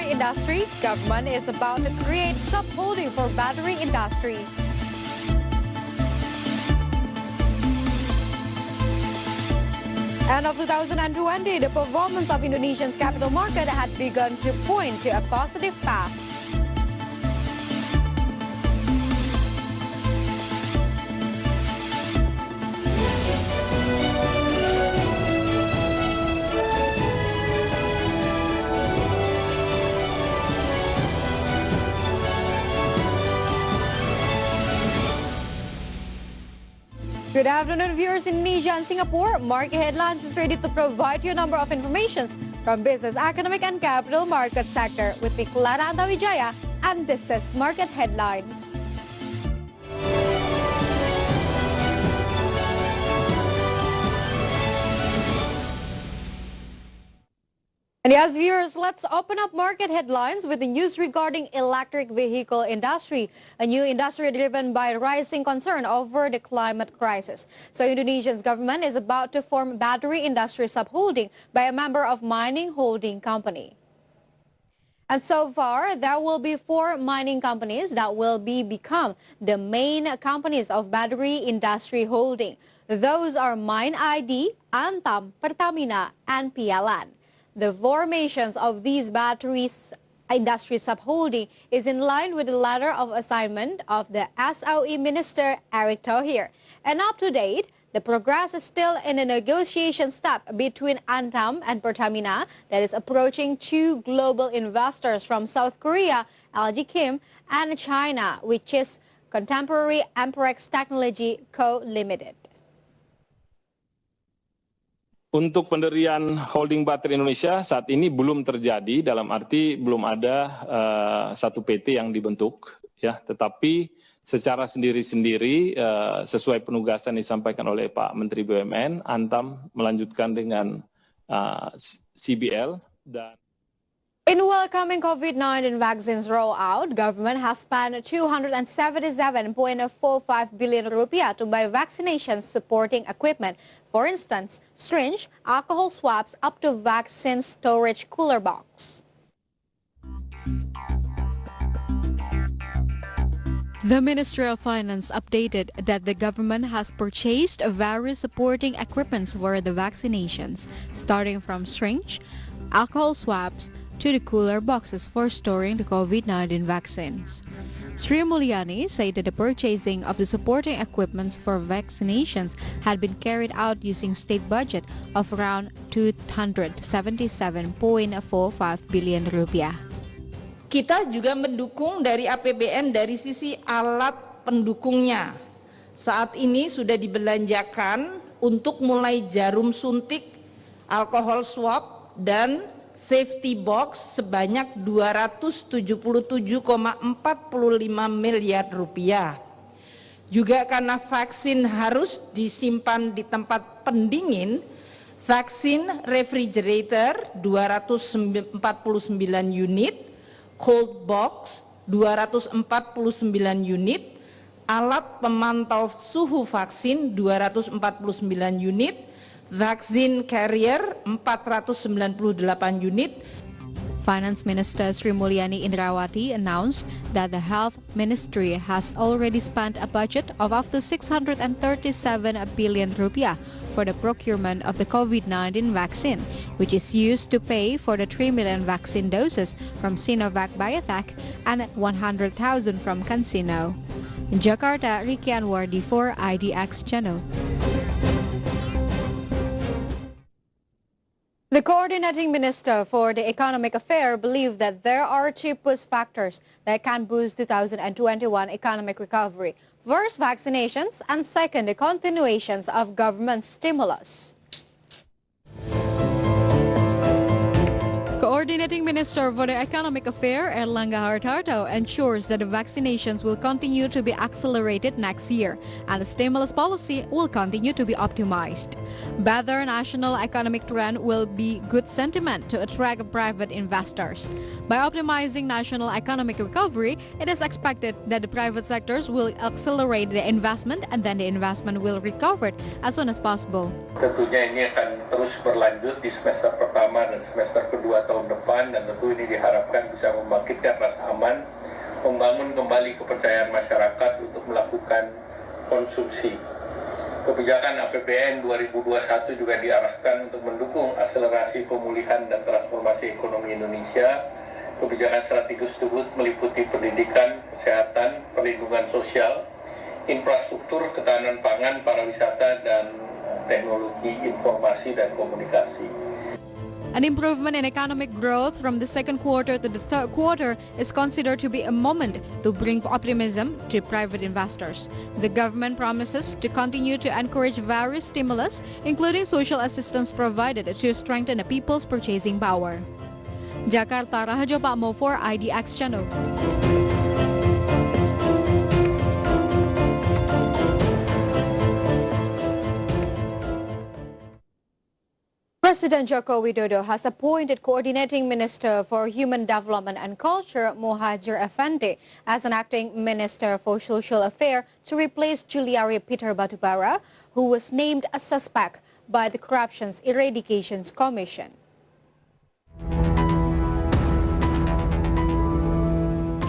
battery industry, government is about to create sub-holding for battery industry. End of 2020, the performance of Indonesia's capital market had begun to point to a positive path. Good afternoon, viewers in Indonesia and Singapore. Market Headlines is ready to provide you a number of informations from business, economic, and capital market sector with me, Clara Antawijaya, and this is Market Headlines. And yes, viewers, let's open up market headlines with the news regarding electric vehicle industry, a new industry driven by rising concern over the climate crisis. So Indonesia's government is about to form battery industry subholding by a member of mining holding company. And so far, there will be 4 mining companies that will become the main companies of battery industry holding. Those are Mine ID, Antam, Pertamina, and PLN. The formations of these batteries industry subholding is in line with the letter of assignment of the SOE Minister Erick Thohir. And up to date, the progress is still in the negotiation step between Antam and Pertamina that is approaching 2 global investors from South Korea, LG Chem, and China, which is Contemporary Amperex Technology Co. Limited. Untuk pendirian holding baterai Indonesia saat ini belum terjadi, dalam arti belum ada satu PT yang dibentuk, ya. Tetapi secara sendiri-sendiri sesuai penugasan disampaikan oleh Pak Menteri BUMN, Antam melanjutkan dengan CBL dan. In welcoming COVID-19 vaccines rollout, government has spent 277.45 billion rupiah to buy vaccination supporting equipment. For instance, syringe, alcohol swabs, up to vaccine storage cooler box. The Ministry of Finance updated that the government has purchased various supporting equipments for the vaccinations, starting from syringe, alcohol swabs, to the cooler boxes for storing the COVID-19 vaccines. Sri Mulyani said that the purchasing of the supporting equipments for vaccinations had been carried out using state budget of around 277.45 billion rupiah. Kita juga mendukung dari APBN dari sisi alat pendukungnya. Saat ini sudah dibelanjakan untuk mulai jarum suntik, alkohol swab, dan safety box sebanyak 277,45 miliar rupiah. Juga karena vaksin harus disimpan di tempat pendingin, vaksin refrigerator 249 unit, cold box 249 unit, alat pemantau suhu vaksin 249 unit, vaksin carrier 498 unit. Finance Minister Sri Mulyani Indrawati announced that the Health Ministry has already spent a budget of up to 637 billion rupiah for the procurement of the COVID-19 vaccine, which is used to pay for the 3 million vaccine doses from Sinovac Biotech and 100,000 from CanSino. In Jakarta, Ricky Anwardi for IDX Channel. The coordinating minister for the economic affair believed that there are 2 push factors that can boost 2021 economic recovery. First, vaccinations, and second, the continuations of government stimulus. Coordinating Minister for the Economic Affairs, Erlangga Hartarto, ensures that the vaccinations will continue to be accelerated next year and the stimulus policy will continue to be optimized. Better national economic trend will be good sentiment to attract private investors. By optimizing national economic recovery, it is expected that the private sectors will accelerate the investment and then the investment will recover as soon as possible. Tentunya ini akan terus berlanjut di semester pertama dan semester kedua tahun depan, dan tentu ini diharapkan bisa membangkitkan rasa aman, membangun kembali kepercayaan masyarakat untuk melakukan konsumsi. Kebijakan APBN 2021 juga diarahkan untuk mendukung akselerasi pemulihan dan transformasi ekonomi Indonesia. Kebijakan strategis tersebut meliputi pendidikan, kesehatan, perlindungan sosial, infrastruktur, ketahanan pangan, pariwisata, dan teknologi informasi dan komunikasi. An improvement in economic growth from the second quarter to the third quarter is considered to be a moment to bring optimism to private investors. The government promises to continue to encourage various stimulus, including social assistance provided to strengthen the people's purchasing power. Jakarta, Rahajo Pakmo for IDX Channel. President Joko Widodo has appointed Coordinating Minister for Human Development and Culture, Muhajir Effendi, as an acting Minister for Social Affairs to replace Juliari Peter Batubara, who was named a suspect by the Corruptions Eradications Commission.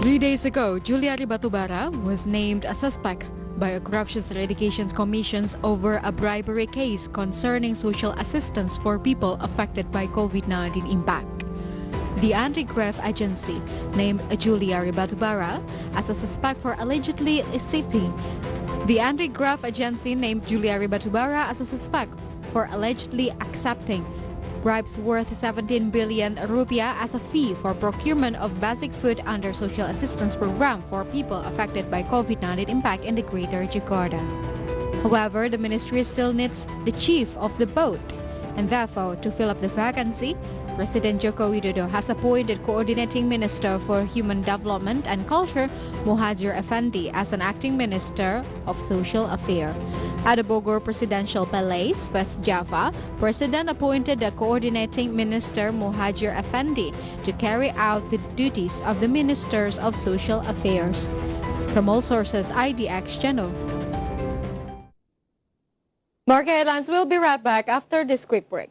3 days ago, Juliari Batubara was named a suspect by a Corruptions Eradications Commission over a bribery case concerning social assistance for people affected by COVID-19 impact. The anti-graft agency named Juliari Batubara as a suspect for allegedly accepting. The anti-graft agency named Juliari Batubara as a suspect for allegedly accepting bribes worth 17 billion rupiah as a fee for procurement of basic food under social assistance program for people affected by COVID-19 impact in the Greater Jakarta. However, the ministry still needs the chief of the board, and therefore, to fill up the vacancy, President Joko Widodo has appointed Coordinating Minister for Human Development and Culture, Muhajir Effendi, as an acting Minister of Social Affairs. At the Bogor Presidential Palace, West Java, President appointed the Coordinating Minister Muhajir Effendi to carry out the duties of the Ministers of Social Affairs. From all sources, IDX Channel. Market headlines will be right back after this quick break.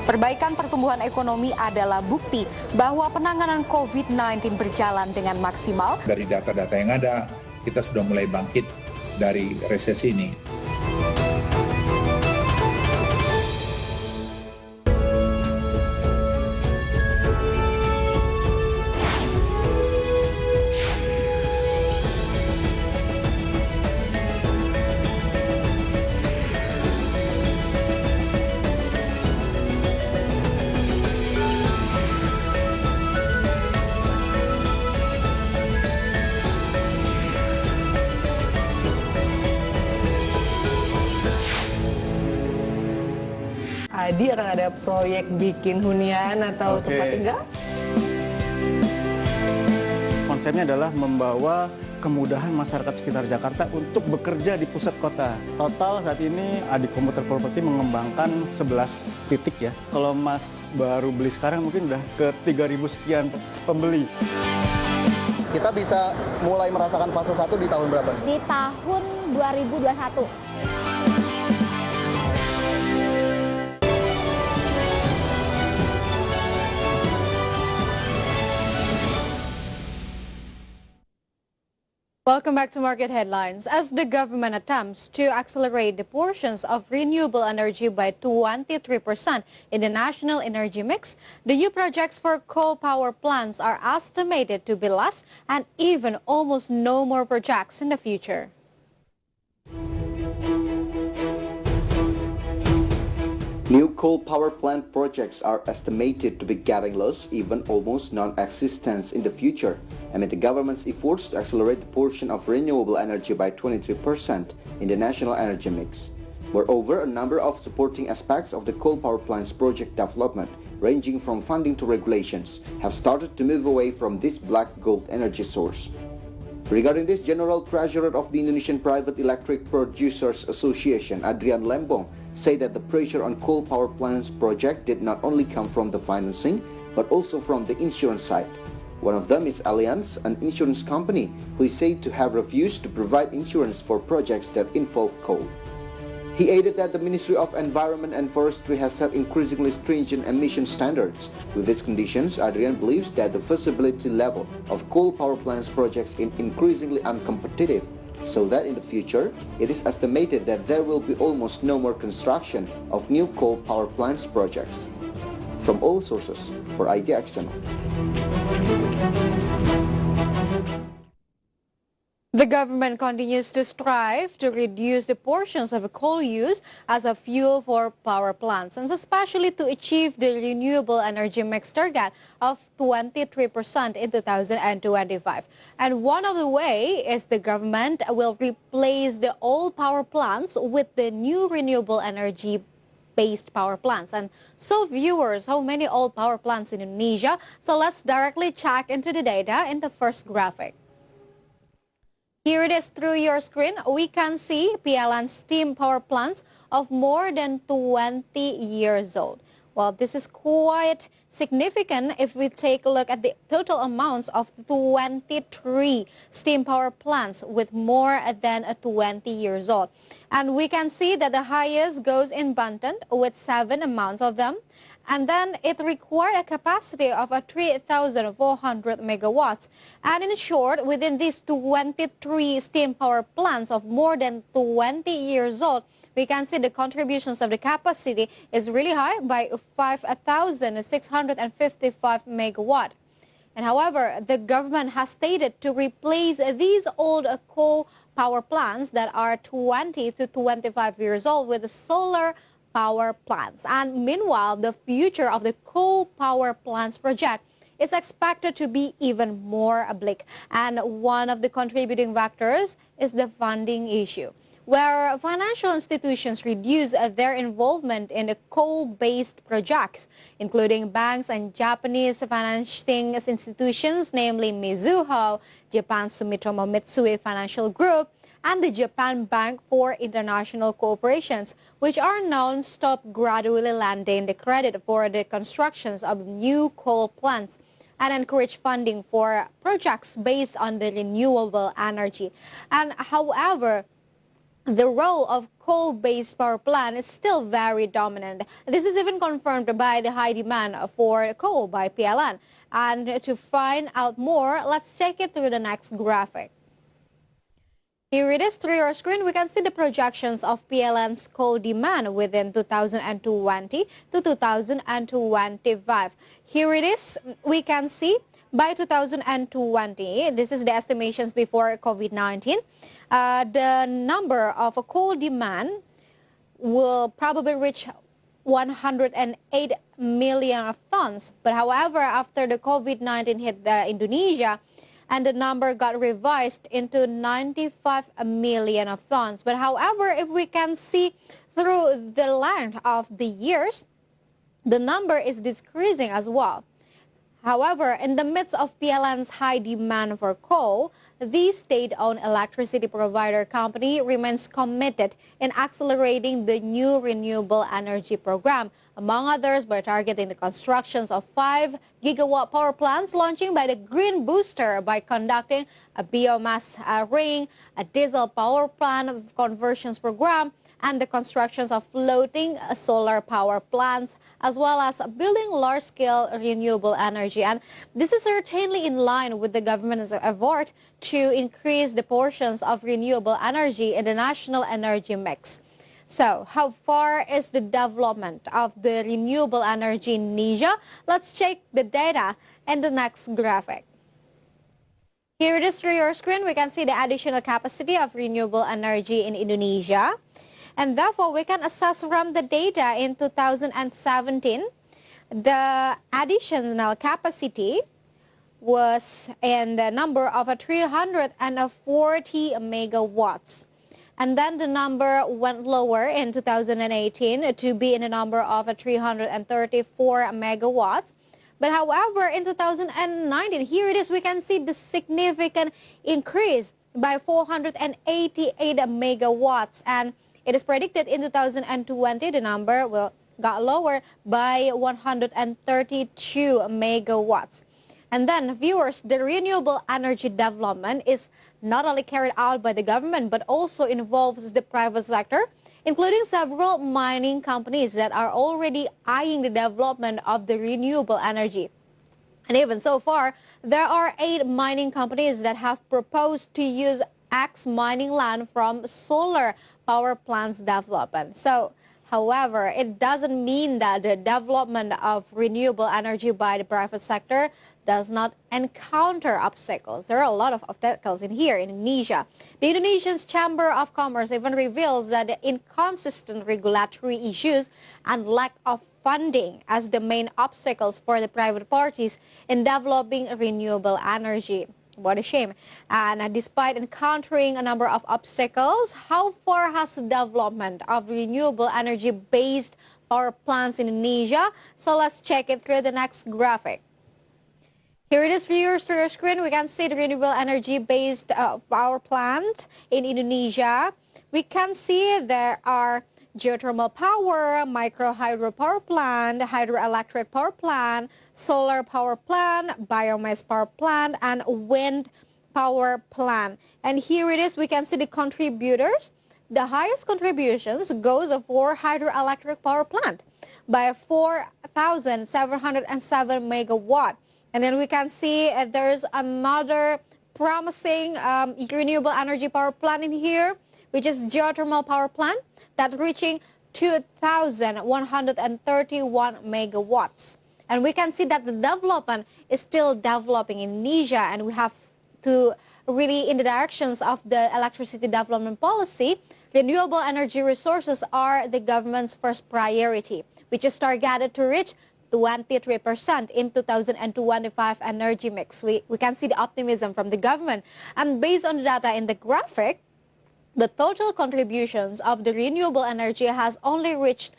Perbaikan pertumbuhan ekonomi adalah bukti bahwa penanganan COVID-19 berjalan dengan maksimal. Dari data-data yang ada, kita sudah mulai bangkit dari resesi ini. Adi akan ada proyek bikin hunian atau tempat tinggal? Konsepnya adalah membawa kemudahan masyarakat sekitar Jakarta untuk bekerja di pusat kota. Total saat ini Adik Komputer Properti mengembangkan 11 titik ya. Kalau Mas baru beli sekarang mungkin udah ke 3.000 sekian pembeli. Kita bisa mulai merasakan fase 1 di tahun berapa? Di tahun 2021. Welcome back to Market Headlines. As the government attempts to accelerate the portions of renewable energy by 23% in the national energy mix, the new projects for coal power plants are estimated to be less and even almost no more projects in the future. New coal power plant projects are estimated to be getting lost, even almost non-existent in the future, amid the government's efforts to accelerate the portion of renewable energy by 23% in the national energy mix. Moreover, a number of supporting aspects of the coal power plants project development, ranging from funding to regulations, have started to move away from this black gold energy source. Regarding this, General Treasurer of the Indonesian Private Electric Producers Association, Adrian Lembong, said that the pressure on coal power plants project did not only come from the financing, but also from the insurance side. One of them is Allianz, an insurance company, who is said to have refused to provide insurance for projects that involve coal. He added that the Ministry of Environment and Forestry has set increasingly stringent emission standards. With these conditions, Adrian believes that the feasibility level of coal power plants projects is increasingly uncompetitive, so that in the future, it is estimated that there will be almost no more construction of new coal power plants projects. From all sources, for IDX Channel. The government continues to strive to reduce the portions of coal use as a fuel for power plants, and especially to achieve the renewable energy mix target of 23% in 2025. And one of the way is the government will replace the old power plants with the new renewable energy based power plants. And so viewers, how many old power plants in Indonesia? So let's directly check into the data in the first graphic. Here it is through your screen. We can see PLN steam power plants of more than 20 years old. Well, this is quite significant if we take a look at the total amounts of 23 steam power plants with more than 20 years old. And we can see that the highest goes in Banten with 7 amounts of them. And then it required a capacity of 3,400 megawatts. And in short, within these 23 steam power plants of more than 20 years old, we can see the contributions of the capacity is really high by 5,655 megawatt. And however, the government has stated to replace these old coal power plants that are 20 to 25 years old with solar power plants. And meanwhile, the future of the coal power plants project is expected to be even more bleak. And one of the contributing factors is the funding issue, where financial institutions reduce their involvement in the coal-based projects, including banks and Japanese financing institutions, namely Mizuho, Japan Sumitomo Mitsui Financial Group, and the Japan Bank for International Cooperations, which are non-stop gradually lending the credit for the constructions of new coal plants and encourage funding for projects based on the renewable energy. And however, the role of coal-based power plant is still very dominant. This is even confirmed by the high demand for coal by PLN. And to find out more, let's take it through the next graphic. Here it is through your screen. We can see the projections of PLN's coal demand within 2020 to 2025. Here it is. We can see by 2020, this is the estimations before COVID-19, the number of coal demand will probably reach 108 million of tons. But however, after the COVID-19 hit Indonesia, and the number got revised into 95 million of tons. But however, if we can see through the length of the years, the number is decreasing as well. However, in the midst of PLN's high demand for coal, the state-owned electricity provider company remains committed in accelerating the new renewable energy program, among others by targeting the constructions of 5 gigawatt power plants, launching by the Green Booster by conducting a biomass ring, a diesel power plant conversions program, and the constructions of floating solar power plants, as well as building large-scale renewable energy. And this is certainly in line with the government's effort to increase the portions of renewable energy in the national energy mix. So, how far is the development of the renewable energy in Indonesia? Let's check the data in the next graphic. Here it is through your screen. We can see the additional capacity of renewable energy in Indonesia. And therefore, we can assess from the data in 2017, the additional capacity was in the number of 340 megawatts. And then the number went lower in 2018 to be in the number of 334 megawatts. But however, in 2019, here it is, we can see the significant increase by 488 megawatts. And it is predicted in 2020, the number will got lower by 132 megawatts. And then, viewers, the renewable energy development is not only carried out by the government, but also involves the private sector, including several mining companies that are already eyeing the development of the renewable energy. And even so far, there are 8 mining companies that have proposed to use X mining land from solar power plants development. So, however, it doesn't mean that the development of renewable energy by the private sector does not encounter obstacles. There are a lot of obstacles in here in Indonesia. The Indonesian's Chamber of Commerce even reveals that the inconsistent regulatory issues and lack of funding as the main obstacles for the private parties in developing renewable energy. What a shame. And despite encountering a number of obstacles, how far has the development of renewable energy-based power plants in Indonesia? So let's check it through the next graphic. Here it is, viewers, through your screen. We can see the renewable energy-based power plant in Indonesia. We can see there are geothermal power, micro hydro power plant, hydroelectric power plant, solar power plant, biomass power plant, and wind power plant. And here it is, we can see the contributors. The highest contributions goes for hydroelectric power plant by 4,707 megawatt. And then we can see there's another promising renewable energy power plant in here, which is geothermal power plant, that's reaching 2,131 megawatts. And we can see that the development is still developing in Indonesia, and we have to really in the directions of the electricity development policy. Renewable energy resources are the government's first priority, which is targeted to reach 23% in 2025 energy mix. We can see the optimism from the government. And based on the data in the graphic, the total contributions of the renewable energy has only reached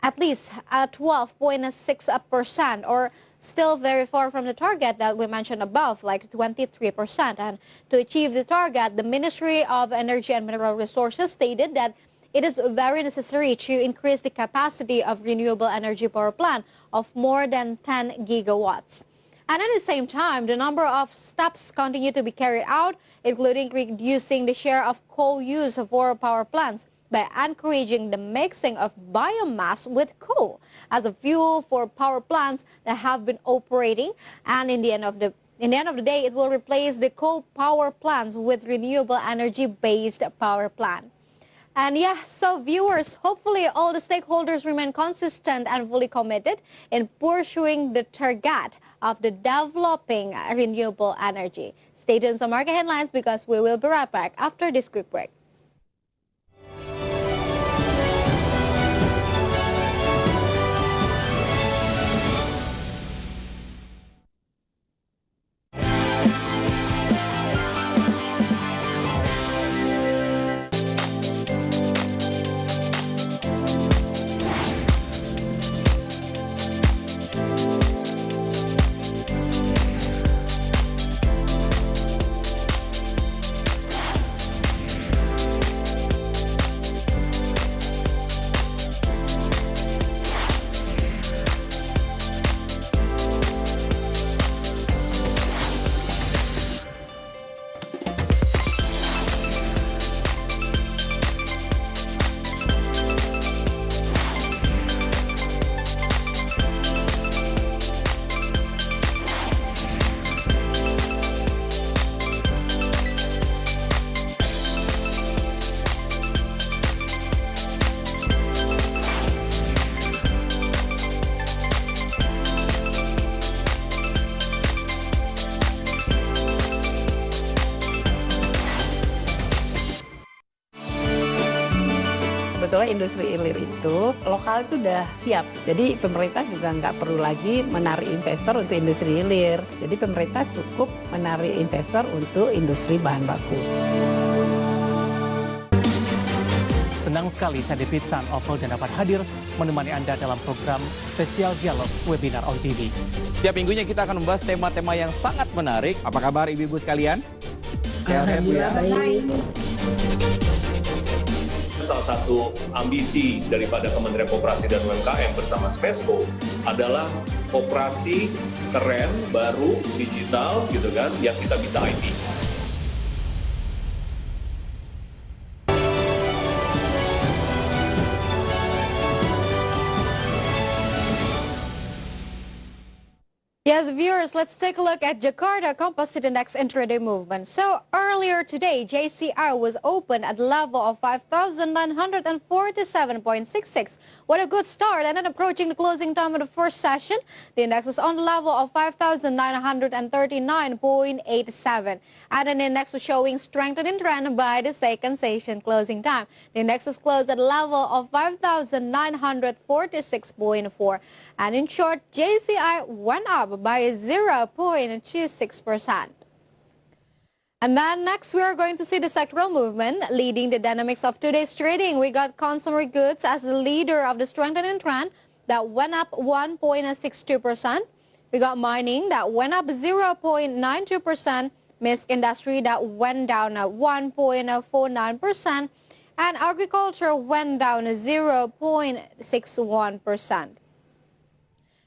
at least 12.6%, or still very far from the target that we mentioned above, like 23%. And to achieve the target, the Ministry of Energy and Mineral Resources stated that it is very necessary to increase the capacity of renewable energy power plant of more than 10 gigawatts. And at the same time, the number of steps continue to be carried out, including reducing the share of coal use for power plants by encouraging the mixing of biomass with coal as a fuel for power plants that have been operating. And in the end of the day, it will replace the coal power plants with renewable energy-based power plant. And yeah, so viewers, hopefully all the stakeholders remain consistent and fully committed in pursuing the target of the developing renewable energy. Stay tuned to Market Headlines because we will be right back after this quick break. bahwa industri hilir itu lokal itu udah siap. Jadi pemerintah juga nggak perlu lagi menarik investor untuk industri hilir. Jadi pemerintah cukup menarik investor untuk industri bahan baku. Senang sekali saya David San Oval dan dapat hadir menemani Anda dalam program spesial dialog webinar on TV. Setiap minggunya kita akan membahas tema-tema yang sangat menarik. Apa kabar ibu-ibu sekalian? Alhamdulillah baik. Salah satu ambisi daripada Kementerian Koperasi dan UMKM bersama Spesco adalah koperasi keren, baru, digital gitu kan, yang kita bisa IT. Yes, viewers, let's take a look at Jakarta Composite Index intraday movement. So earlier today, JCI was open at the level of 5,947.66. What a good start. And then approaching the closing time of the first session, the index was on the level of 5,939.87. And then the index was showing strengthening trend by the second session closing time. The index was closed at the level of 5,946.4. And in short, JCI went up by 0.26%. And then next we are going to see the sectoral movement leading the dynamics of today's trading. We got consumer goods as the leader of the strengthening trend that went up 1.62%. We got mining that went up 0.92%. Misk industry that went down at 1.49%. And agriculture went down 0.61%.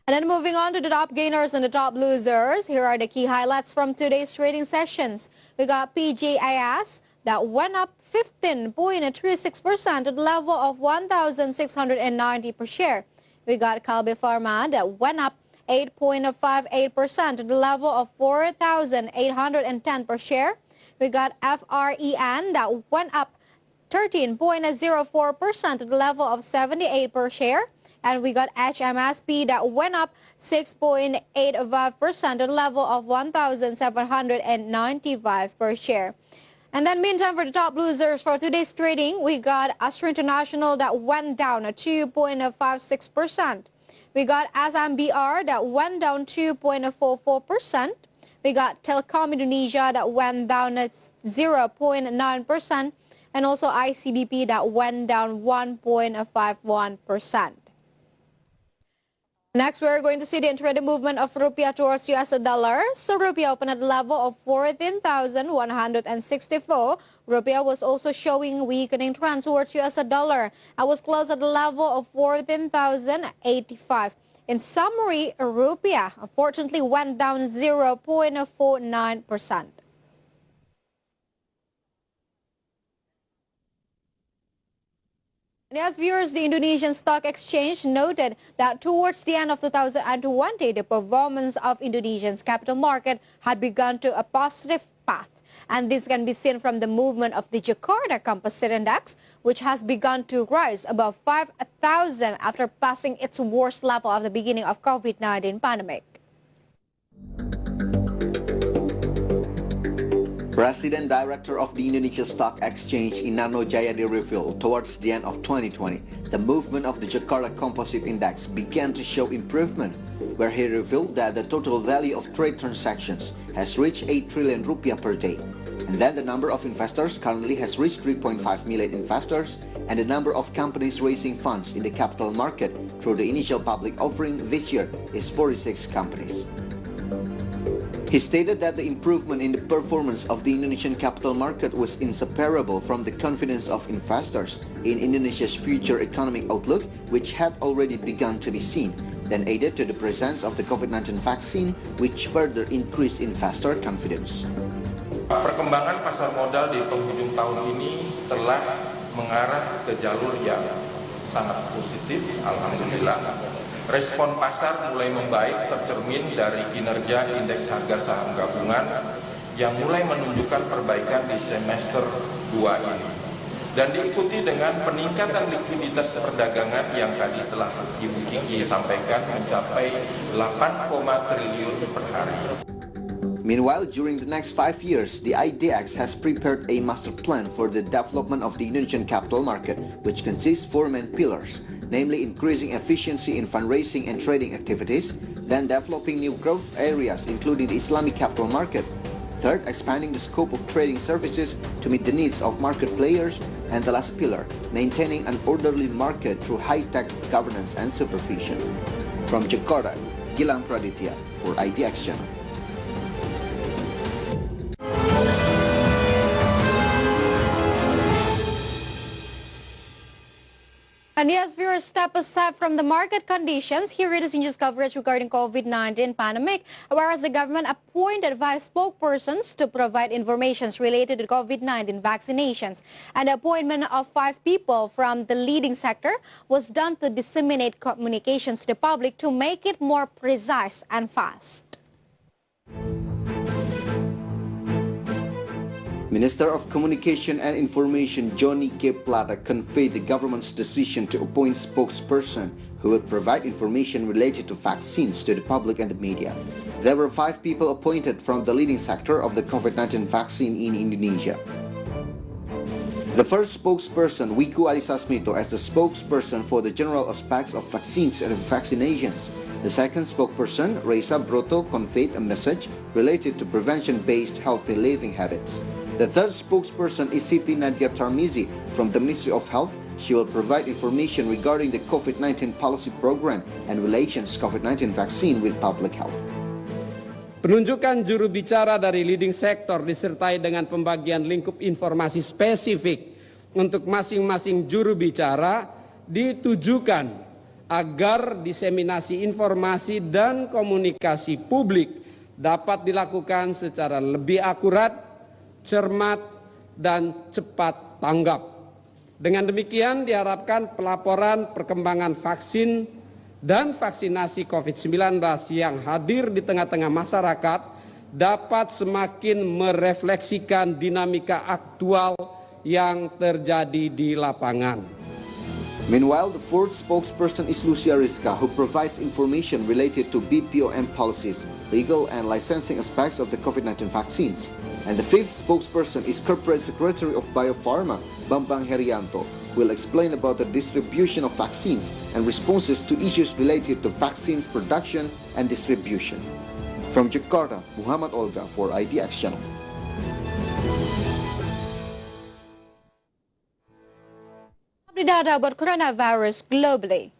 And then moving on to the top gainers and the top losers, here are the key highlights from today's trading sessions. We got PJIS that went up 15.36% to the level of 1,690 per share. We got Kalbe Pharma that went up 8.58% to the level of 4,810 per share. We got FREN that went up 13.04% to the level of 78 per share. And we got HMSP that went up 6.85% to the level of 1,795 per share. And then meantime, for the top losers for today's trading, we got Astra International that went down at 2.56%. We got SMBR that went down 2.44%. We got Telkom Indonesia that went down at 0.9%. And also ICBP that went down 1.51%. Next, we're going to see the intraday movement of rupiah towards US dollar. So rupiah opened at the level of 14,164. Rupiah was also showing weakening trend towards US dollar. I was closed at the level of 14,085. In summary, rupiah unfortunately went down 0.49%. And as viewers, the Indonesian Stock Exchange noted that towards the end of 2020, the performance of Indonesia's capital market had begun to a positive path. And this can be seen from the movement of the Jakarta Composite Index, which has begun to rise above 5,000 after passing its worst level at the beginning of COVID-19 pandemic. President Director of the Indonesia Stock Exchange Inano Jayadi revealed towards the end of 2020, the movement of the Jakarta Composite Index began to show improvement, where he revealed that the total value of trade transactions has reached 8 trillion rupiah per day, and that the number of investors currently has reached 3.5 million investors, and the number of companies raising funds in the capital market through the initial public offering this year is 46 companies. He stated that the improvement in the performance of the Indonesian capital market was inseparable from the confidence of investors in Indonesia's future economic outlook, which had already begun to be seen, then added to the presence of the COVID-19 vaccine, which further increased investor confidence. Perkembangan pasar modal di penghujung tahun ini telah mengarah ke jalur yang sangat positif, alhamdulillah. Respon pasar mulai membaik tercermin dari kinerja indeks harga saham gabungan yang mulai menunjukkan perbaikan di semester 2 ini. Dan diikuti dengan peningkatan likuiditas perdagangan yang tadi telah Ibu Kiki sampaikan mencapai 8, triliun per hari. Meanwhile, during the next 5 years, the IDX has prepared a master plan for the development of the Indonesian capital market, which consists 4 main pillars, namely increasing efficiency in fundraising and trading activities, then developing new growth areas including the Islamic capital market, third, expanding the scope of trading services to meet the needs of market players, and the last pillar, maintaining an orderly market through high-tech governance and supervision. From Jakarta, Gilang Praditya for IDX Channel. And yes, viewers, step aside from the market conditions. Here it is in news coverage regarding COVID-19 pandemic, whereas the government appointed 5 spokespersons to provide information related to COVID-19 vaccinations. And the appointment of 5 people from the leading sector was done to disseminate communications to the public to make it more precise and fast. Minister of Communication and Information Johnny K. Plata conveyed the government's decision to appoint spokesperson who would provide information related to vaccines to the public and the media. There were 5 people appointed from the leading sector of the COVID-19 vaccine in Indonesia. The first spokesperson, Wicky Adrian, as the spokesperson for the general aspects of vaccines and vaccinations. The second spokesperson, Prisa, conveyed a message related to prevention-based healthy living habits. The third spokesperson is Siti Nadia Tarmizi from the Ministry of Health. She will provide information regarding the COVID-19 policy program and relations COVID-19 vaccine with public health. Penunjukan juru bicara dari leading sector disertai dengan pembagian lingkup informasi spesifik untuk masing-masing juru bicara ditujukan agar diseminasi informasi dan komunikasi publik dapat dilakukan secara lebih akurat, cermat, dan cepat tanggap. Dengan demikian diharapkan pelaporan perkembangan vaksin dan vaksinasi COVID-19 yang hadir di tengah-tengah masyarakat dapat semakin merefleksikan dinamika aktual yang terjadi di lapangan. Meanwhile, the fourth spokesperson is Lucia Rizka, who provides information related to BPOM policies, legal and licensing aspects of the COVID-19 vaccines. And the fifth spokesperson is Corporate Secretary of Biopharma, Bambang Herianto, who will explain about the distribution of vaccines and responses to issues related to vaccines production and distribution. From Jakarta, Muhammad Olga for IDX Channel. Data about coronavirus globally.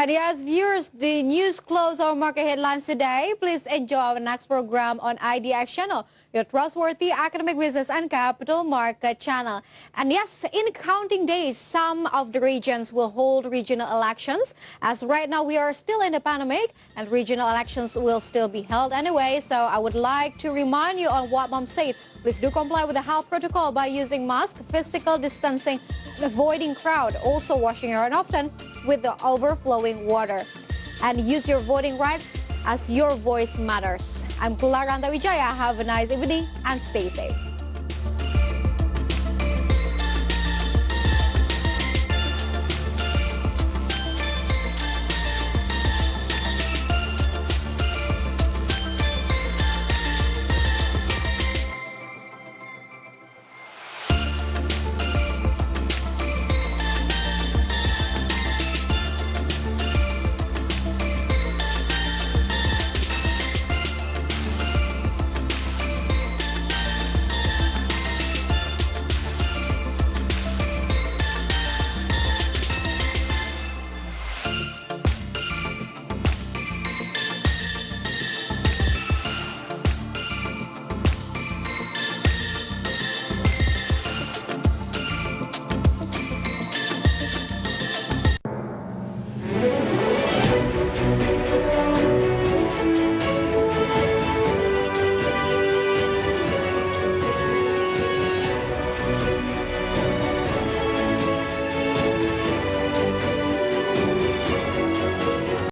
And yes, viewers, the news close our market headlines today. Please enjoy our next program on IDX Channel, your trustworthy economic, business, and capital market channel. And yes, in counting days, some of the regions will hold regional elections. As right now, we are still in the pandemic, and regional elections will still be held anyway. So I would like to remind you on what Mom said. Please do comply with the health protocol by using mask, physical distancing, and avoiding crowd. Also washing your hands often with the overflowing water. And use your voting rights as your voice matters. I'm Lantai. Have a nice evening and stay safe.